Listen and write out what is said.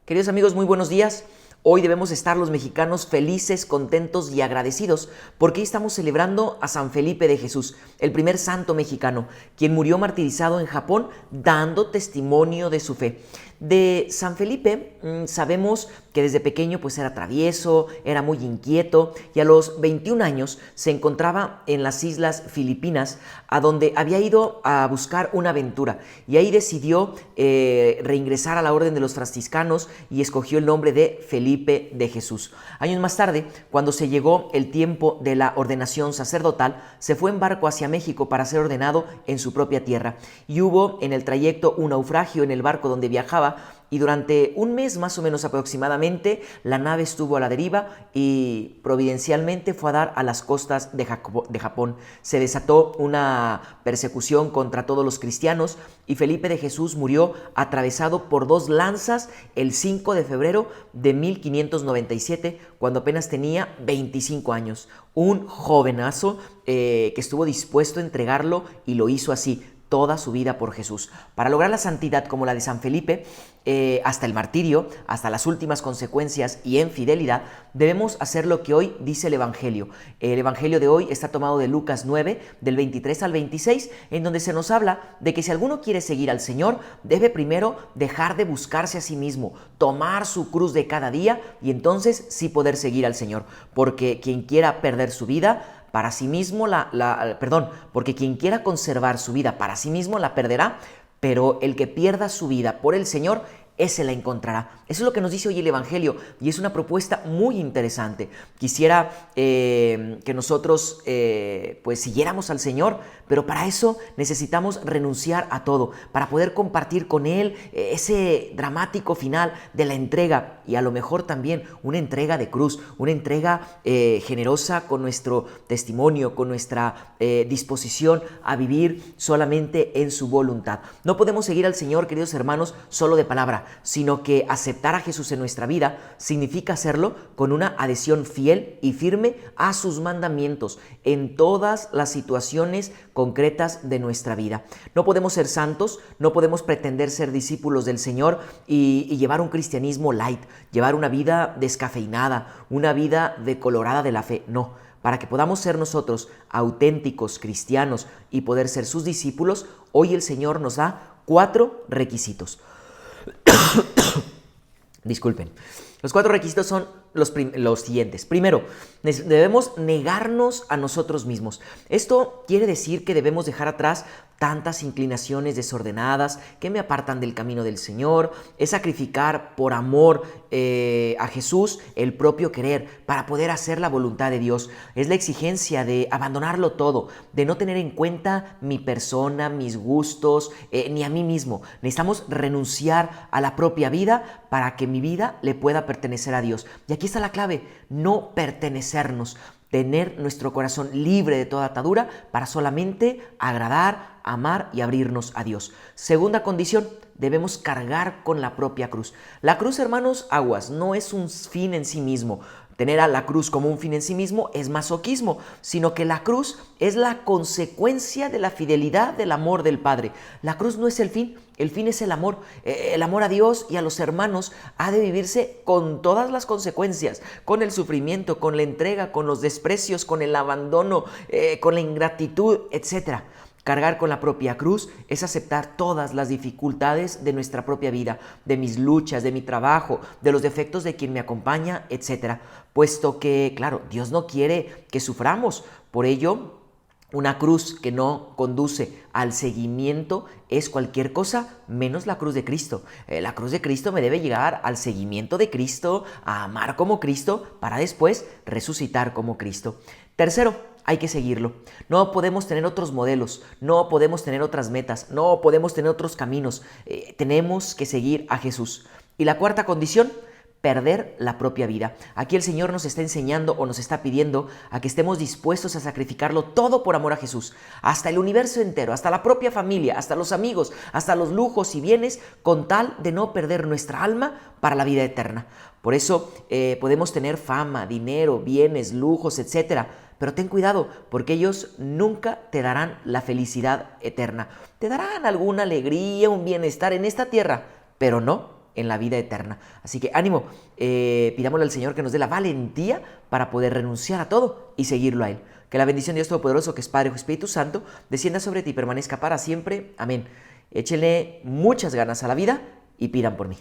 Queridos amigos, muy buenos días. Hoy debemos estar los mexicanos felices, contentos y agradecidos porque hoy estamos celebrando a San Felipe de Jesús, el primer santo mexicano, quien murió martirizado en Japón dando testimonio de su fe. De San Felipe sabemos que desde pequeño pues era travieso, era muy inquieto y a los 21 años se encontraba en las islas Filipinas, a donde había ido a buscar una aventura, y ahí decidió reingresar a la orden de los franciscanos y escogió el nombre de Felipe de Jesús. Años más tarde, cuando se llegó el tiempo de la ordenación sacerdotal, se fue en barco hacia México para ser ordenado en su propia tierra, y hubo en el trayecto un naufragio en el barco donde viajaba, y durante un mes más o menos aproximadamente la nave estuvo a la deriva y providencialmente fue a dar a las costas de Japón. Se desató una persecución contra todos los cristianos y Felipe de Jesús murió atravesado por 2 lanzas el 5 de febrero de 1597, cuando apenas tenía 25 años. Un jovenazo que estuvo dispuesto a entregarlo, y lo hizo así toda su vida por Jesús. Para lograr la santidad como la de San Felipe, hasta el martirio, hasta las últimas consecuencias y en fidelidad, debemos hacer lo que hoy dice el Evangelio. El Evangelio de hoy está tomado de Lucas 9, del 23 al 26, en donde se nos habla de que si alguno quiere seguir al Señor, debe primero dejar de buscarse a sí mismo, tomar su cruz de cada día, y entonces sí poder seguir al Señor. Porque quien quiera perder su vida, para sí mismo porque quien quiera conservar su vida para sí mismo la perderá, pero el que pierda su vida por el Señor, ese la encontrará. Eso es lo que nos dice hoy el Evangelio, y es una propuesta muy interesante. Quisiera que nosotros pues siguiéramos al Señor, pero para eso necesitamos renunciar a todo, para poder compartir con Él ese dramático final de la entrega, y a lo mejor también una entrega de cruz, una entrega generosa con nuestro testimonio, con nuestra disposición a vivir solamente en su voluntad. No podemos seguir al Señor, queridos hermanos, solo de palabra, sino que aceptar a Jesús en nuestra vida significa hacerlo con una adhesión fiel y firme a sus mandamientos en todas las situaciones concretas de nuestra vida. No podemos ser santos, no podemos pretender ser discípulos del Señor y llevar un cristianismo light, llevar una vida descafeinada, una vida decolorada de la fe. No. Para que podamos ser nosotros auténticos cristianos y poder ser sus discípulos, hoy el Señor nos da 4 requisitos. Disculpen. Los 4 requisitos son los siguientes. Primero, debemos negarnos a nosotros mismos. Esto quiere decir que debemos dejar atrás tantas inclinaciones desordenadas que me apartan del camino del Señor. Es sacrificar por amor a Jesús el propio querer para poder hacer la voluntad de Dios. Es la exigencia de abandonarlo todo, de no tener en cuenta mi persona, mis gustos, ni a mí mismo. Necesitamos renunciar a la propia vida para que mi vida le pueda pertenecer a Dios. Y aquí está la clave: no pertenecernos. Tener nuestro corazón libre de toda atadura para solamente agradar, amar y abrirnos a Dios. Segunda condición, debemos cargar con la propia cruz. La cruz, hermanos, aguas, no es un fin en sí mismo. Tener a la cruz como un fin en sí mismo es masoquismo, sino que la cruz es la consecuencia de la fidelidad del amor del Padre. La cruz no es el fin es el amor. El amor a Dios y a los hermanos ha de vivirse con todas las consecuencias, con el sufrimiento, con la entrega, con los desprecios, con el abandono, con la ingratitud, etc. Cargar con la propia cruz es aceptar todas las dificultades de nuestra propia vida, de mis luchas, de mi trabajo, de los defectos de quien me acompaña, etc. Puesto que, claro, Dios no quiere que suframos. Por ello, una cruz que no conduce al seguimiento es cualquier cosa menos la cruz de Cristo. La cruz de Cristo me debe llegar al seguimiento de Cristo, a amar como Cristo, para después resucitar como Cristo. Tercero, hay que seguirlo. No podemos tener otros modelos, no podemos tener otras metas, no podemos tener otros caminos. Tenemos que seguir a Jesús. Y la cuarta condición, perder la propia vida. Aquí el Señor nos está enseñando o nos está pidiendo a que estemos dispuestos a sacrificarlo todo por amor a Jesús, hasta el universo entero, hasta la propia familia, hasta los amigos, hasta los lujos y bienes, con tal de no perder nuestra alma para la vida eterna. Por eso podemos tener fama, dinero, bienes, lujos, etcétera, pero ten cuidado, porque ellos nunca te darán la felicidad eterna. Te darán alguna alegría, un bienestar en esta tierra, pero no en la vida eterna. Así que ánimo, pidámosle al Señor que nos dé la valentía para poder renunciar a todo y seguirlo a Él. Que la bendición de Dios Todopoderoso, que es Padre, Hijo y Espíritu Santo, descienda sobre ti y permanezca para siempre. Amén. Échenle muchas ganas a la vida y pidan por mí.